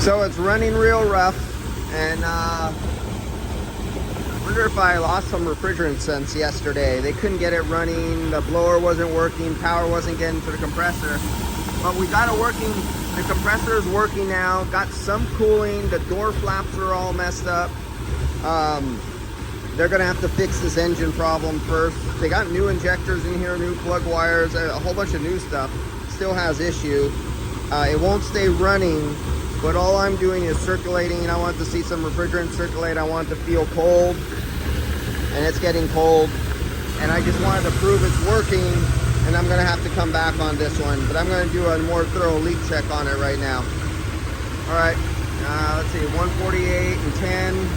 So it's running real rough, and I wonder if I lost some refrigerant since yesterday. They couldn't get it running, the blower wasn't working, power wasn't getting to the compressor. But we got it working, the compressor is working now, got some cooling, the door flaps are all messed up. They're gonna have to fix this engine problem first. They got new injectors in here, new plug wires, a whole bunch of new stuff. Still has issue. It won't stay running, but all I'm doing is circulating, and I want to see some refrigerant circulate. I want it to feel cold, and it's getting cold. And I just wanted to prove it's working, and I'm gonna have to come back on this one, but I'm gonna do a more thorough leak check on it right now. All right, let's see, 148 and 10.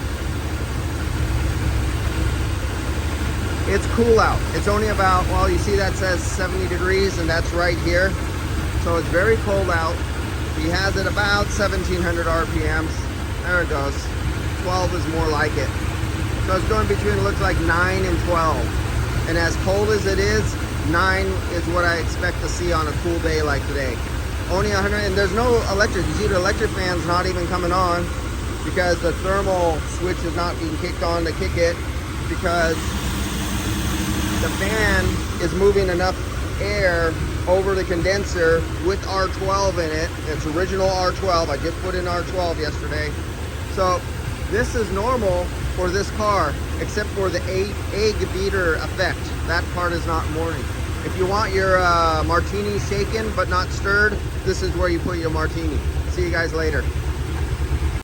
It's cool out. It's only about, well, you see that says 70 degrees, and that's right here. So it's very cold out. He has it about 1700 RPMs. There it goes. 12 is more like it. So it's going between, it looks like 9 and 12. And as cold as it is, 9 is what I expect to see on a cool day like today. Only 100, and there's no electric. You see the electric fan's not even coming on because the thermal switch is not being kicked on to kick it, because the fan is moving enough air over the condenser with R12 in it. It's original R12. I just put in R12 yesterday. So this is normal for this car, except for the egg beater effect. That part is not morning. If you want your martini shaken but not stirred, this is where you put your martini. See you guys later.